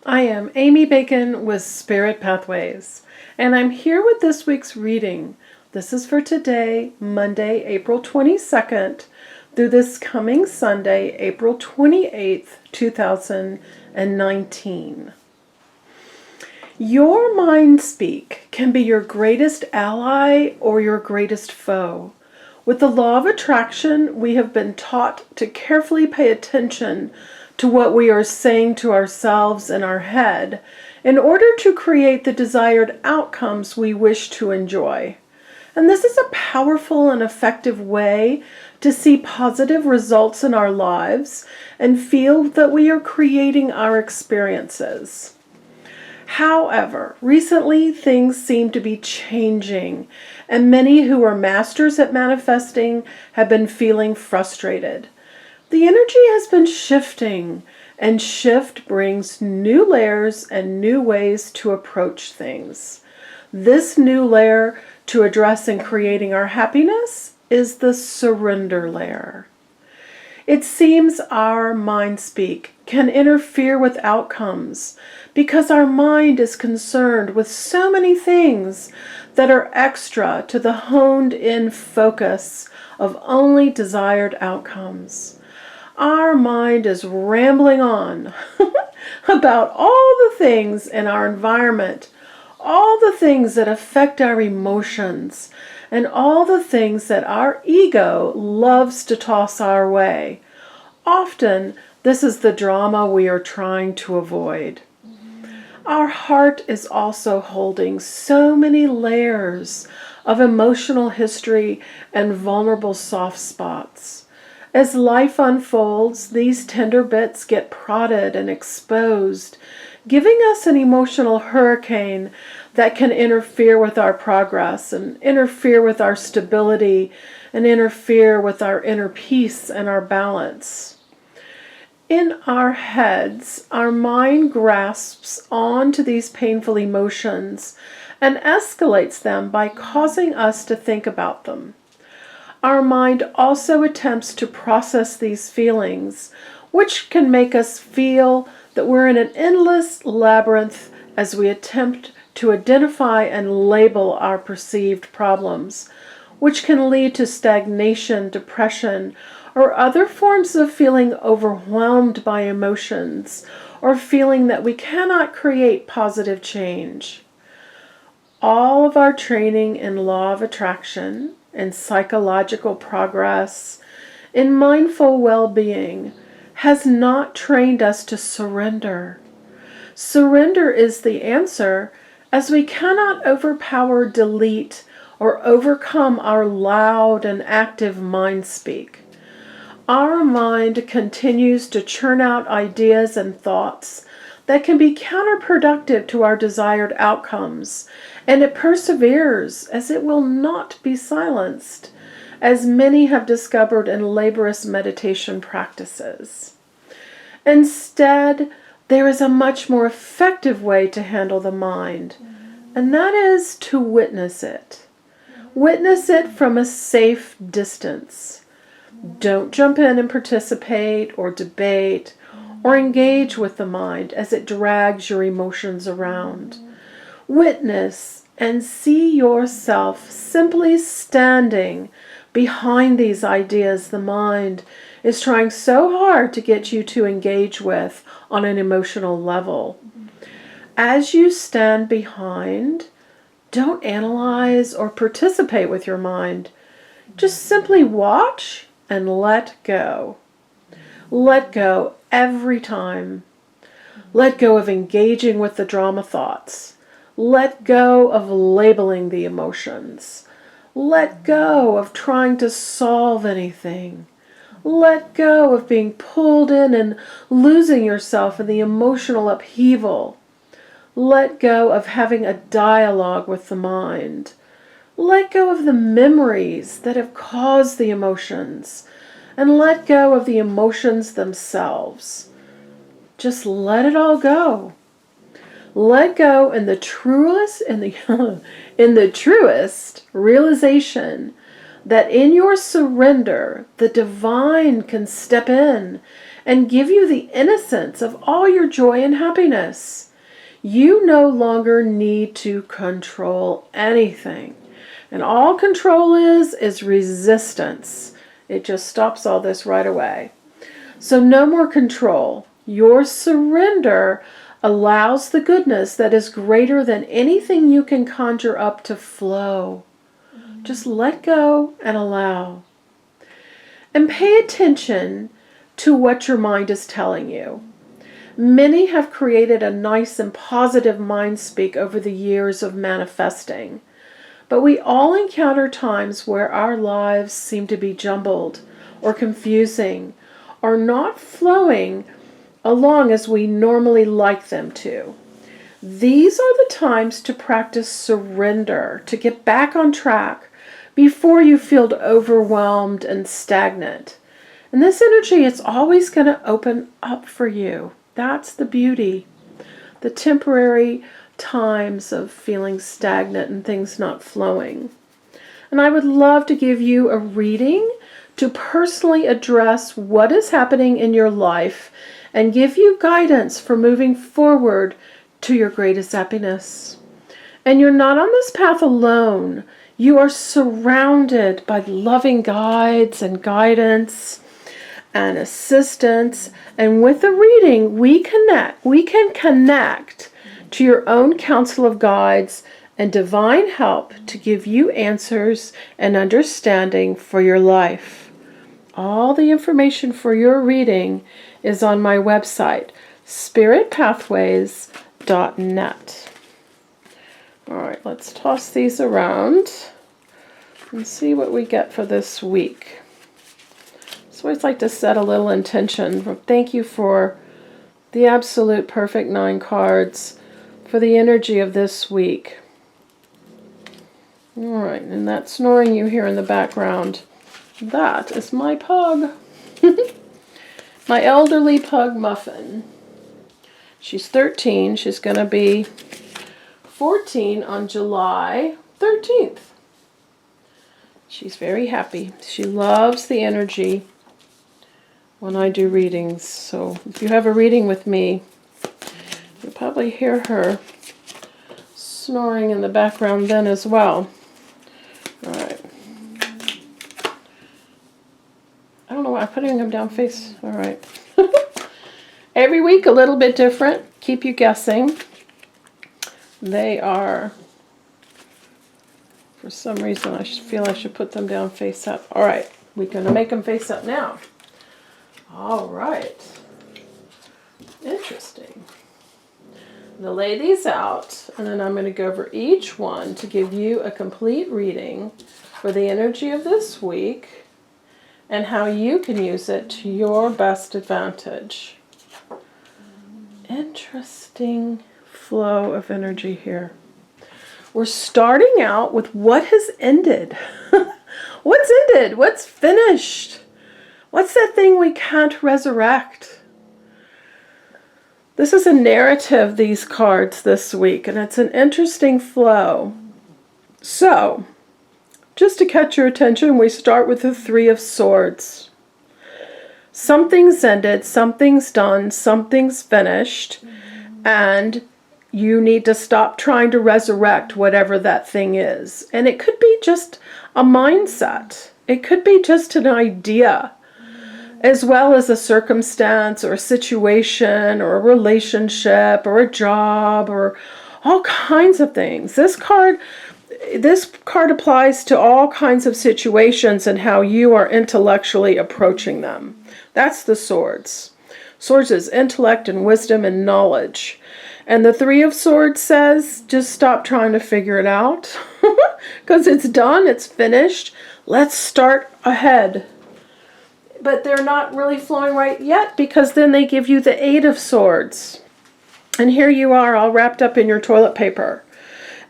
I am Amy Bacon with Spirit Pathways, and I'm here with this week's reading. This is for today, Monday, April 22nd, through this coming Sunday, April 28th, 2019. Your mind speak can be your greatest ally or your greatest foe. With the law of attraction, we have been taught to carefully pay attention to what we are saying to ourselves in our head in order to create the desired outcomes we wish to enjoy. And this is a powerful and effective way to see positive results in our lives and feel that we are creating our experiences. However, recently things seem to be changing, and many who are masters at manifesting have been feeling frustrated. The energy has been shifting, and shift brings new layers and new ways to approach things. This new layer to address in creating our happiness is the surrender layer. It seems our mind speak can interfere with outcomes because our mind is concerned with so many things that are extra to the honed-in focus of only desired outcomes. Our mind is rambling on about all the things in our environment, all the things that affect our emotions, and all the things that our ego loves to toss our way. Often, this is the drama we are trying to avoid. Our heart is also holding so many layers of emotional history and vulnerable soft spots. As life unfolds, these tender bits get prodded and exposed, giving us an emotional hurricane that can interfere with our progress and interfere with our stability and interfere with our inner peace and our balance. In our heads, our mind grasps onto these painful emotions and escalates them by causing us to think about them. Our mind also attempts to process these feelings, which can make us feel that we're in an endless labyrinth as we attempt to identify and label our perceived problems, which can lead to stagnation, depression, or other forms of feeling overwhelmed by emotions, or feeling that we cannot create positive change. All of our training in law of attraction, in psychological progress, in mindful well-being, has not trained us to surrender. Surrender is the answer, as we cannot overpower, delete, or overcome our loud and active mind speak. Our mind continues to churn out ideas and thoughts that can be counterproductive to our desired outcomes, and it perseveres as it will not be silenced, as many have discovered in laborious meditation practices. Instead, there is a much more effective way to handle the mind, and that is to witness it. Witness it from a safe distance. Don't jump in and participate or debate or engage with the mind as it drags your emotions around. Witness and see yourself simply standing behind these ideas the mind is trying so hard to get you to engage with on an emotional level. As you stand behind, don't analyze or participate with your mind. Just simply watch and let go. Let go every time. Let go of engaging with the drama thoughts. Let go of labeling the emotions. Let go of trying to solve anything. Let go of being pulled in and losing yourself in the emotional upheaval. Let go of having a dialogue with the mind. Let go of the memories that have caused the emotions, and let go of the emotions themselves. Just let it all go. Let go in the truest realization that in your surrender, the divine can step in and give you the innocence of all your joy and happiness. You no longer need to control anything. And all control is resistance. It just stops all this right away. So no more control. Your surrender allows the goodness that is greater than anything you can conjure up to flow. Just let go and allow. And pay attention to what your mind is telling you. Many have created a nice and positive mind speak over the years of manifesting. But we all encounter times where our lives seem to be jumbled or confusing or not flowing along as we normally like them to. These are the times to practice surrender, to get back on track before you feel overwhelmed and stagnant. And this energy is always going to open up for you. That's the beauty. The temporary times of feeling stagnant and things not flowing. And I would love to give you a reading to personally address what is happening in your life and give you guidance for moving forward to your greatest happiness. And you're not on this path alone. You are surrounded by loving guides and guidance and assistance. And with the reading, we can connect to your own council of guides and divine help to give you answers and understanding for your life. All the information for your reading is on my website, spiritpathways.net. All right, let's toss these around and see what we get for this week. So I always like to set a little intention. Thank you for the absolute perfect 9 cards for the energy of this week. All right, and that snoring you hear in the background, that is my pug. My elderly pug Muffin. She's 13. She's going to be 14 on July 13th. She's very happy. She loves the energy when I do readings. So if you have a reading with me, you'll probably hear her snoring in the background then as well. All right. I don't know why I'm putting them down face. All right. Every week a little bit different. Keep you guessing. They are, for some reason, I feel I should put them down face up. All right. We're going to make them face up now. All right. Interesting. I'm going to lay these out, and then I'm going to go over each one to give you a complete reading for the energy of this week and how you can use it to your best advantage. Interesting flow of energy here. We're starting out with what has ended. What's ended? What's finished? What's that thing we can't resurrect? This is a narrative, these cards this week, and it's an interesting flow. So, just to catch your attention, we start with the 3 of Swords. Something's ended, something's done, something's finished, and you need to stop trying to resurrect whatever that thing is. And it could be just a mindset. It could be just an idea, as well as a circumstance or a situation or a relationship or a job or all kinds of things. This card applies to all kinds of situations and how you are intellectually approaching them. That's the Swords. Swords is intellect and wisdom and knowledge. And the 3 of Swords says, just stop trying to figure it out. Because it's done, it's finished. Let's start ahead. But they're not really flowing right yet, because then they give you the 8 of Swords. And here you are all wrapped up in your toilet paper.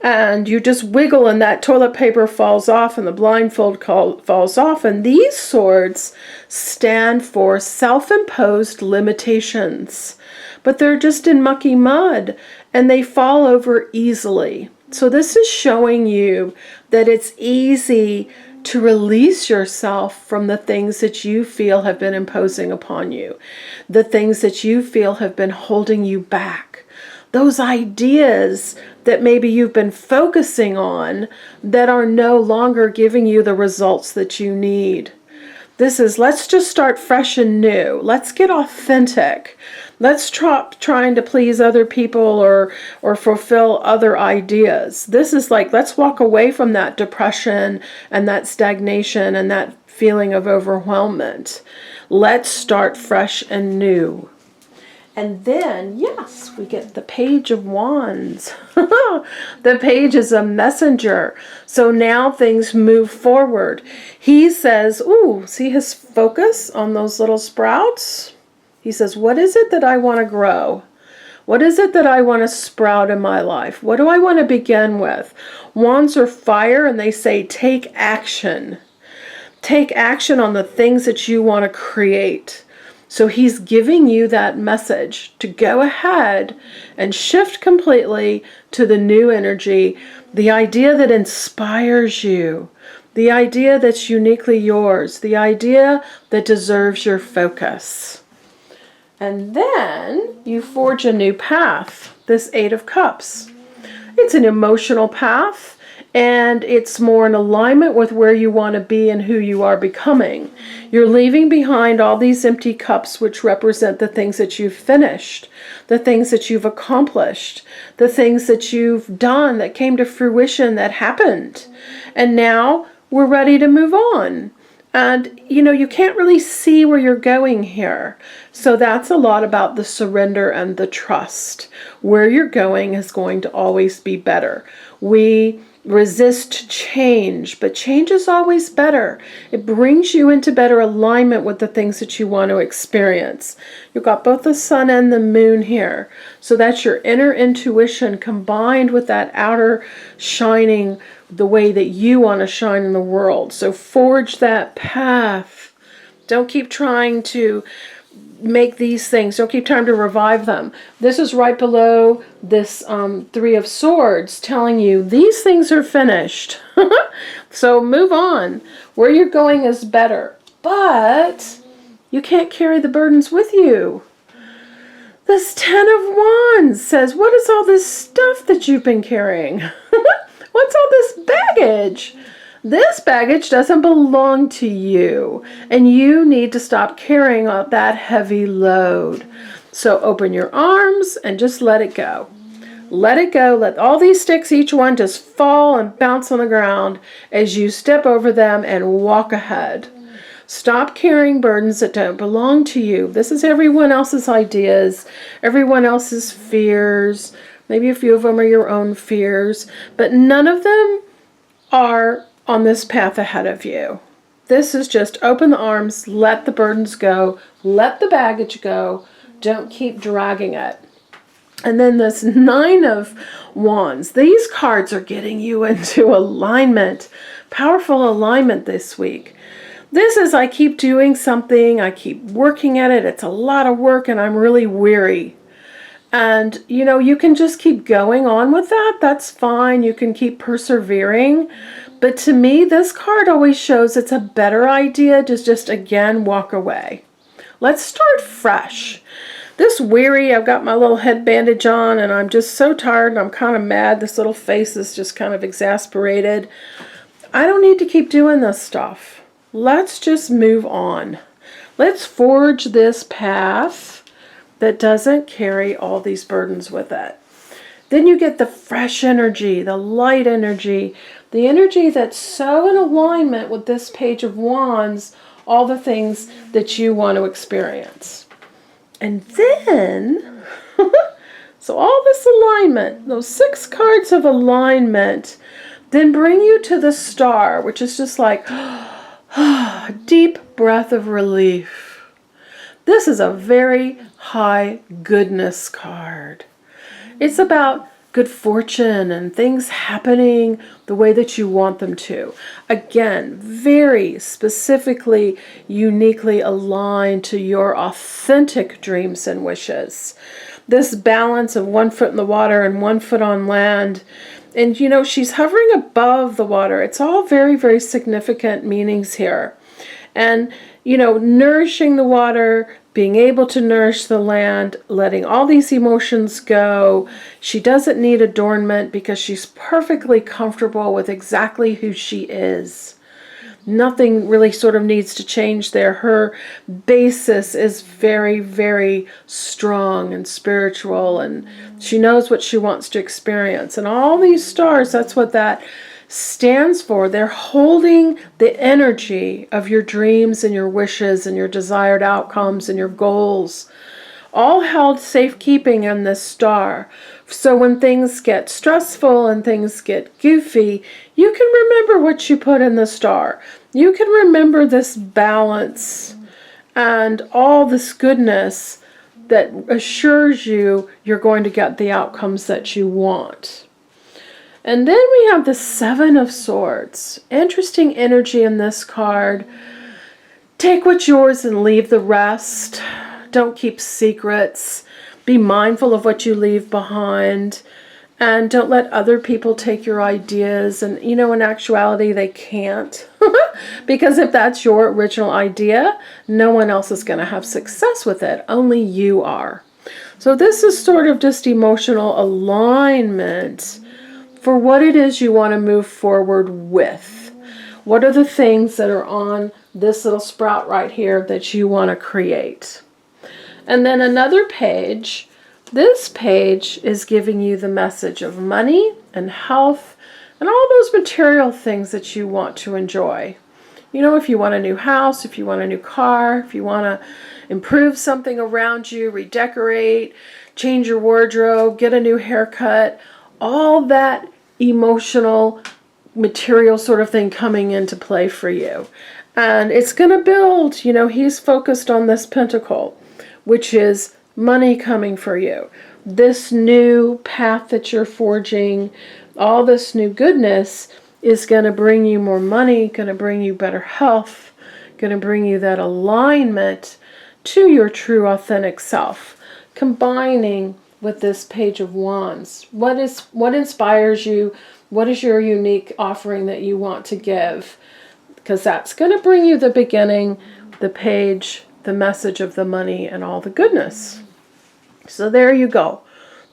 And you just wiggle and that toilet paper falls off and the blindfold falls off. And these swords stand for self-imposed limitations. But they're just in mucky mud and they fall over easily. So this is showing you that it's easy to release yourself from the things that you feel have been imposing upon you, the things that you feel have been holding you back, those ideas that maybe you've been focusing on that are no longer giving you the results that you need. This is, let's just start fresh and new. Let's get authentic. Let's stop trying to please other people or fulfill other ideas. This is like, let's walk away from that depression and that stagnation and that feeling of overwhelmment. Let's start fresh and new. And then, yes, we get the Page of Wands. The page is a messenger. So now things move forward. He says, ooh, see his focus on those little sprouts? He says, what is it that I want to grow? What is it that I want to sprout in my life? What do I want to begin with? Wands are fire, and they say take action. Take action on the things that you want to create. So he's giving you that message to go ahead and shift completely to the new energy, the idea that inspires you, the idea that's uniquely yours, the idea that deserves your focus. And then you forge a new path, this Eight of Cups. It's an emotional path. And it's more in alignment with where you want to be and who you are becoming. You're leaving behind all these empty cups, which represent the things that you've finished, the things that you've accomplished, the things that you've done that came to fruition, that happened. And now we're ready to move on. And, you can't really see where you're going here. So that's a lot about the surrender and the trust. Where you're going is going to always be better. We resist change, but change is always better. It brings you into better alignment with the things that you want to experience. You've got both the sun and the moon here. So that's your inner intuition combined with that outer shining the way that you want to shine in the world. So forge that path. Don't keep trying to make these things. Don't keep trying to revive them. This is right below this Three of Swords telling you these things are finished. So move on. Where you're going is better. But you can't carry the burdens with you. This Ten of Wands says, what is all this stuff that you've been carrying? What's all this baggage? This baggage doesn't belong to you, and you need to stop carrying that heavy load. So open your arms and just let it go. Let it go. Let all these sticks, each one, just fall and bounce on the ground as you step over them and walk ahead. Stop carrying burdens that don't belong to you. This is everyone else's ideas, everyone else's fears. Maybe a few of them are your own fears, but none of them are on this path ahead of you. This is just open the arms, let the burdens go, let the baggage go, don't keep dragging it. And then this Nine of Wands, these cards are getting you into alignment, powerful alignment this week. This is, I keep doing something, I keep working at it, it's a lot of work and I'm really weary. And, you can just keep going on with that. That's fine. You can keep persevering. But to me, this card always shows it's a better idea to just, again, walk away. Let's start fresh. This weary, I've got my little head bandage on, and I'm just so tired, and I'm kind of mad. This little face is just kind of exasperated. I don't need to keep doing this stuff. Let's just move on. Let's forge this path that doesn't carry all these burdens with it. Then you get the fresh energy, the light energy, the energy that's so in alignment with this Page of Wands, all the things that you want to experience. And then, so all this alignment, those 6 cards of alignment, then bring you to the Star, which is just like a deep breath of relief. This is a very high goodness card. It's about good fortune and things happening the way that you want them to. Again, very specifically, uniquely aligned to your authentic dreams and wishes. This balance of 1 foot in the water and 1 foot on land And you know, she's hovering above the water. It's all very, very significant meanings here. And, you know, nourishing the water, being able to nourish the land, letting all these emotions go. She doesn't need adornment because she's perfectly comfortable with exactly who she is. Nothing really sort of needs to change there. Her basis is very, very strong and spiritual, and she knows what she wants to experience. And all these stars, that's what that stands for. They're holding the energy of your dreams and your wishes and your desired outcomes and your goals, all held safekeeping in this star. So when things get stressful and things get goofy, you can remember what you put in the star. You can remember this balance and all this goodness that assures you you're going to get the outcomes that you want. And then we have the Seven of Swords. Interesting energy in this card. Take what's yours and leave the rest. Don't keep secrets. Be mindful of what you leave behind. And don't let other people take your ideas. And, you know, in actuality, they can't. Because if that's your original idea, no one else is going to have success with it. Only you are. So this is sort of just emotional alignment for what it is you want to move forward with. What are the things that are on this little sprout right here that you want to create? And then another page, this page is giving you the message of money and health and all those material things that you want to enjoy. You know, if you want a new house, if you want a new car, if you want to improve something around you, redecorate, change your wardrobe, get a new haircut, all that emotional, material sort of thing coming into play for you. And it's going to build, you know, he's focused on this pentacle, which is money coming for you. This new path that you're forging, all this new goodness is going to bring you more money, going to bring you better health, going to bring you that alignment to your true authentic self, combining with this Page of Wands. What inspires you? What is your unique offering that you want to give? Because that's going to bring you the beginning, the page, the message of the money, and all the goodness. So there you go.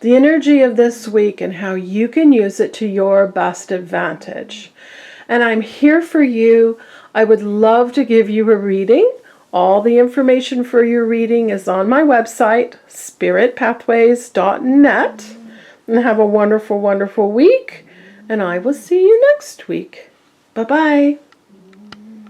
The energy of this week and how you can use it to your best advantage. And I'm here for you. I would love to give you a reading. All the information for your reading is on my website, spiritpathways.net. And have a wonderful, wonderful week. And I will see you next week. Bye-bye.